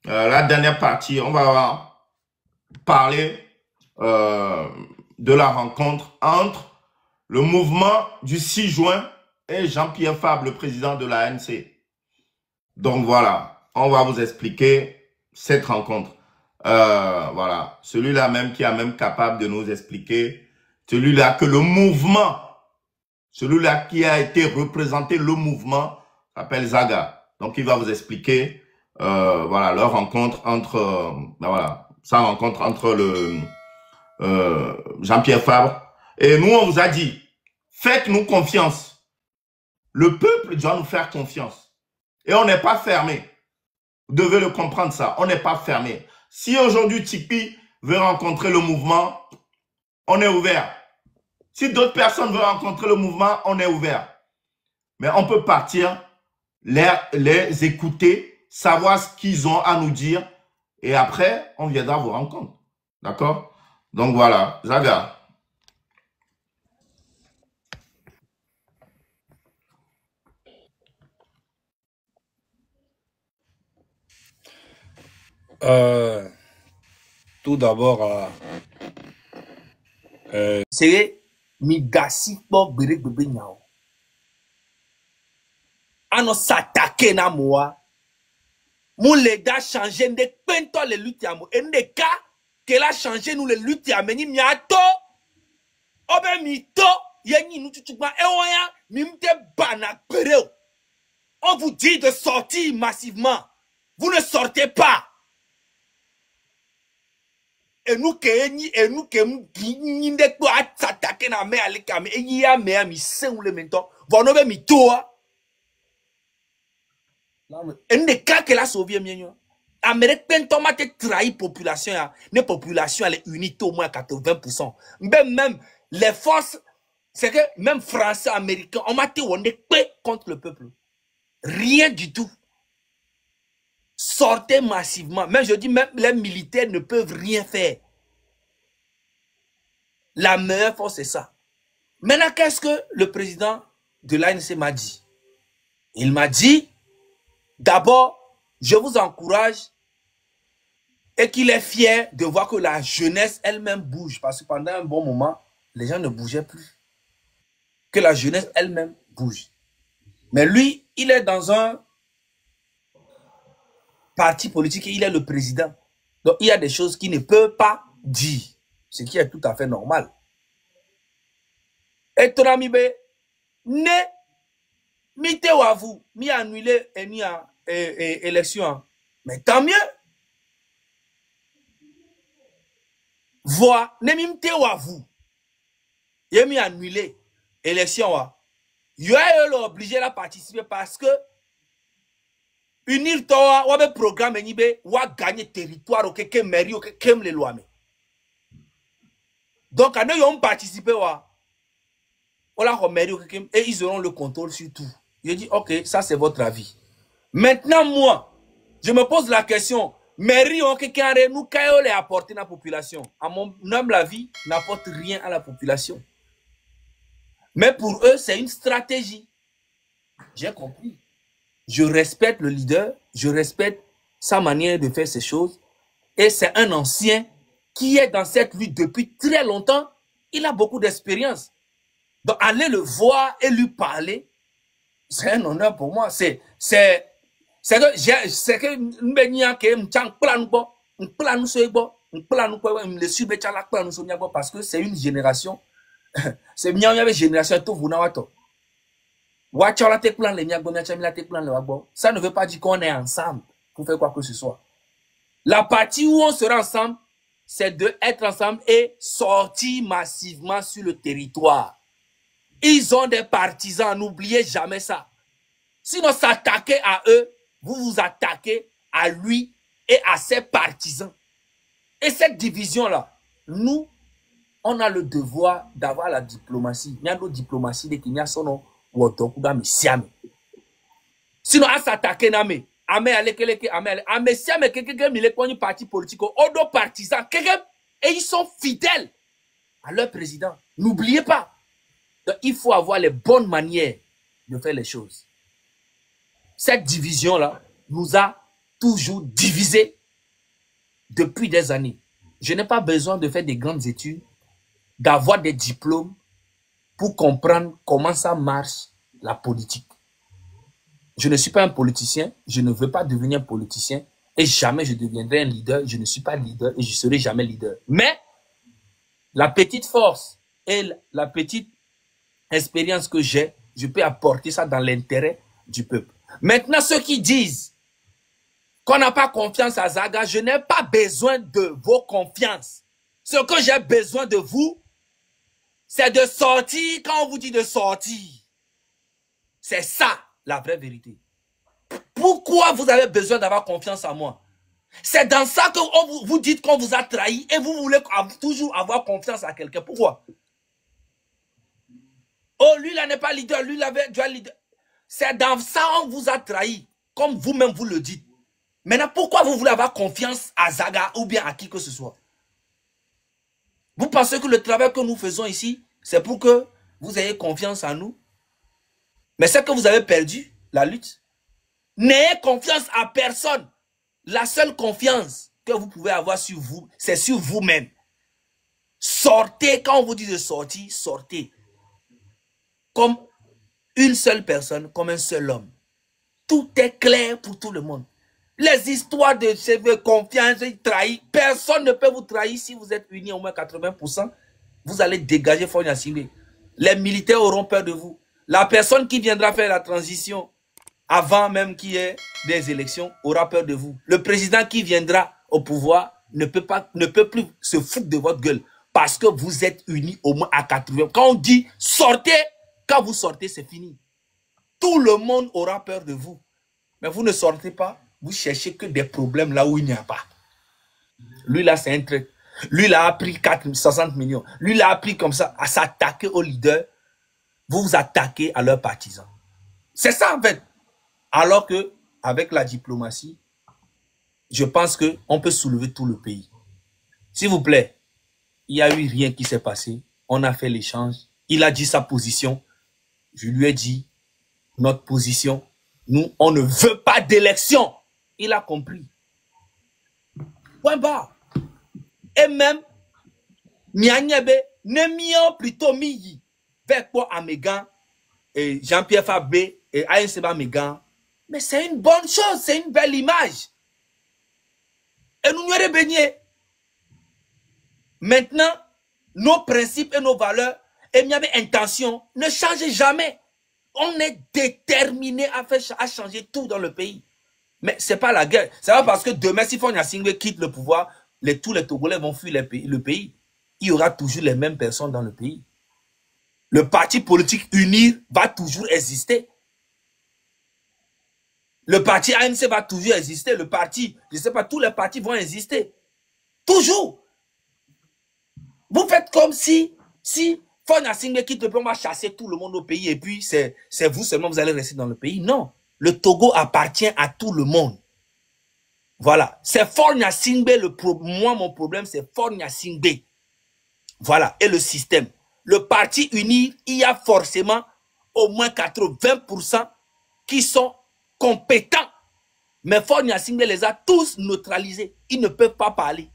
La dernière partie, on va parler de la rencontre entre le mouvement du 6 juin et Jean-Pierre Fabre, le président de l'ANC. Donc voilà, on va vous expliquer cette rencontre. Voilà, celui-là même qui est même capable de nous expliquer, celui-là que le mouvement, celui-là qui a été représenté, le mouvement, s'appelle Zaga. Donc il va vous expliquer, voilà, leur rencontre entre, voilà, sa rencontre entre le Jean-Pierre Fabre. Et nous, on vous a dit, faites-nous confiance. Le peuple doit nous faire confiance. Et on n'est pas fermé. Vous devez le comprendre ça. On n'est pas fermé. Si aujourd'hui Tipeee veut rencontrer le mouvement, on est ouvert. Si d'autres personnes veulent rencontrer le mouvement, on est ouvert. Mais on peut partir, les écouter, savoir ce qu'ils ont à nous dire. Et après, on viendra vous rencontrer. D'accord? Donc voilà, Zaga. Tout d'abord, c'est Migasi pour Bebe Nyao. Ano s'attaquer na moi. Mon leda changé de pento les luttes à moi. Et des cas qu'elle a changé nous les luttes à meni miato. Obe mito yengi nous tu ba eoya mimte bana pereo. On vous dit de sortir massivement. Vous ne sortez pas. Et nous que n'inde quoi s'attaquer na me alikame et y a me ami se ou le mento. Vono be mito. Et des cas qu'elle a sauvé mieux. Amérique pentoma te trahi population ya. Les populations elle est unie au moins 80%. Même les forces, c'est que même français, américains, on m'a dit on est contre le peuple. Rien du tout. Sortez massivement. Même je dis, même les militaires ne peuvent rien faire. La meilleure force, c'est ça. Maintenant, qu'est-ce que le président de l'ANC m'a dit? Il m'a dit, d'abord, je vous encourage et qu'il est fier de voir que la jeunesse elle-même bouge. Parce que pendant un bon moment, les gens ne bougeaient plus. Que la jeunesse elle-même bouge. Mais lui, il est dans un parti politique et il est le président. Donc, il y a des choses qu'il ne peut pas dire. Ce qui est tout à fait normal. Et ton ami, ne, mi te wa vous, mi annulé élection. Mais tant mieux. Voix, ne mi te wa vous. Yé mi annulé élection. Yo est obligé à participer parce que unir toi, ou un programme ou gagner territoire ou quelqu'un mairie ou quelqu'un les lois. Donc, quand ils ont participé, et ils auront le contrôle sur tout. Je dis, ok, ça c'est votre avis. Maintenant, moi, je me pose la question, mairie ou quelqu'un nous les apporter à la population. À mon humble avis, n'apporte rien à la population. Mais pour eux, c'est une stratégie. J'ai compris. Je respecte le leader, je respecte sa manière de faire ces choses. Et c'est un ancien qui est dans cette lutte depuis très longtemps. Il a beaucoup d'expérience. Donc, aller le voir et lui parler, c'est un honneur pour moi. C'est que parce que c'est une génération. C'est une génération tout vous ça ne veut pas dire qu'on est ensemble pour faire quoi que ce soit. La partie où on sera ensemble, c'est d'être ensemble et sortir massivement sur le territoire. Ils ont des partisans, n'oubliez jamais ça. Sinon, s'attaquer à eux, vous vous attaquez à lui et à ses partisans. Et cette division-là, nous, on a le devoir d'avoir la diplomatie. Il y a d'autres diplomaties de Kenya sono wotokuga misiame. Sinon, à s'attaquer na me, ame siame quelqu'un mille koni parti politique, odo partisans, et ils sont fidèles à leur président. N'oubliez pas. Donc, il faut avoir les bonnes manières de faire les choses. Cette division-là nous a toujours divisé depuis des années. Je n'ai pas besoin de faire des grandes études, d'avoir des diplômes pour comprendre comment ça marche la politique. Je ne suis pas un politicien, je ne veux pas devenir un politicien et jamais je deviendrai un leader. Je ne suis pas leader et je ne serai jamais leader. Mais la petite force et la petite expérience que j'ai, je peux apporter ça dans l'intérêt du peuple. Maintenant, ceux qui disent qu'on n'a pas confiance à Zaga, je n'ai pas besoin de vos confiances. Ce que j'ai besoin de vous, c'est de sortir quand on vous dit de sortir. C'est ça, la vraie vérité. Pourquoi vous avez besoin d'avoir confiance en moi? C'est dans ça que vous dites qu'on vous a trahi et vous voulez toujours avoir confiance à quelqu'un. Pourquoi? Oh, lui, là n'est pas leader, lui, il avait déjà leader. C'est dans ça qu'on vous a trahi, comme vous-même vous le dites. Maintenant, pourquoi vous voulez avoir confiance à Zaga ou bien à qui que ce soit? Vous pensez que le travail que nous faisons ici, c'est pour que vous ayez confiance en nous? Mais c'est que vous avez perdu la lutte. N'ayez confiance à personne. La seule confiance que vous pouvez avoir sur vous, c'est sur vous-même. Sortez, quand on vous dit de sortir, sortez. Comme une seule personne, comme un seul homme. Tout est clair pour tout le monde. Les histoires de confiance, de trahir, personne ne peut vous trahir si vous êtes unis au moins 80%. Vous allez dégager Fonia Singbe. Les militaires auront peur de vous. La personne qui viendra faire la transition avant même qu'il y ait des élections aura peur de vous. Le président qui viendra au pouvoir ne peut plus se foutre de votre gueule parce que vous êtes unis au moins à 80%. Quand on dit sortez, quand vous sortez, c'est fini. Tout le monde aura peur de vous. Mais vous ne sortez pas, vous cherchez que des problèmes là où il n'y a pas. Lui là, c'est un truc. Lui là a pris 60 millions. Lui là a pris comme ça à s'attaquer aux leaders. Vous vous attaquez à leurs partisans. C'est ça en fait. Alors que avec la diplomatie, je pense qu'on peut soulever tout le pays. S'il vous plaît, il n'y a eu rien qui s'est passé. On a fait l'échange. Il a dit sa position. Je lui ai dit notre position. Nous, on ne veut pas d'élection. Il a compris. Point barre. Et même, Mianyebe, ne mio plutôt miyi. Vers quoi Amégan, et Jean-Pierre Fabré, et Aïnseba Mégan. Mais c'est une bonne chose, c'est une belle image. Et nous nous baigné. Maintenant, nos principes et nos valeurs, et nos intentions ne changent jamais. On est déterminé à changer tout dans le pays. Mais ce n'est pas la guerre. C'est pas parce que demain, si Fonia Singbe quitte le pouvoir, tous les Togolais vont fuir le pays. Il y aura toujours les mêmes personnes dans le pays. Le parti politique UNIR va toujours exister. Le parti ANC va toujours exister. Le parti, je ne sais pas, tous les partis vont exister. Toujours. Vous faites comme si Fonia Singbe quitte le pays, on va chasser tout le monde au pays et puis c'est vous seulement, vous allez rester dans le pays. Non. Le Togo appartient à tout le monde. Voilà. C'est Fonia Singbe moi, mon problème, c'est Fonia Singbe. Voilà. Et le système. Le parti uni, il y a forcément au moins 80% qui sont compétents. Mais Fonia Singbe les a tous neutralisés. Ils ne peuvent pas parler.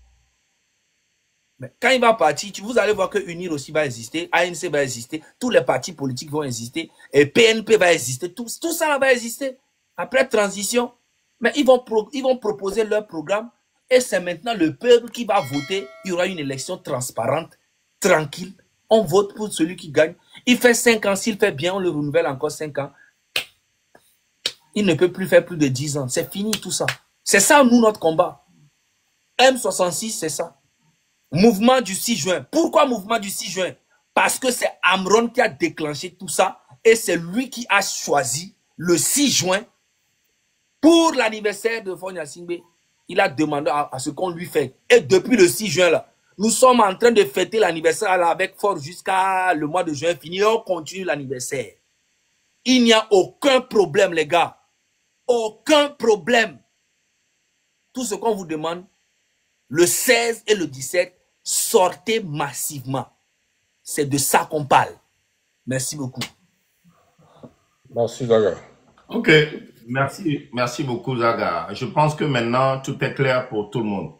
Mais quand il va partir, vous allez voir que UNIR aussi va exister, ANC va exister, tous les partis politiques vont exister, et PNP va exister, tout ça va exister. Après transition, mais ils vont proposer leur programme, et c'est maintenant le peuple qui va voter. Il y aura une élection transparente, tranquille. On vote pour celui qui gagne. Il fait 5 ans, s'il fait bien, on le renouvelle encore 5 ans. Il ne peut plus faire plus de 10 ans. C'est fini tout ça. C'est ça, nous, notre combat. M66, c'est ça. Mouvement du 6 juin. Pourquoi mouvement du 6 juin? Parce que c'est Amron qui a déclenché tout ça et c'est lui qui a choisi le 6 juin pour l'anniversaire de Fonia Singbe. Il a demandé à ce qu'on lui fait. Et depuis le 6 juin, là, nous sommes en train de fêter l'anniversaire avec force jusqu'à le mois de juin fini. On continue l'anniversaire. Il n'y a aucun problème, les gars. Aucun problème. Tout ce qu'on vous demande, le 16 et le 17, sortez massivement. C'est de ça qu'on parle. Merci beaucoup. Merci, Zaga. Ok. Merci beaucoup, Zaga. Je pense que maintenant, tout est clair pour tout le monde.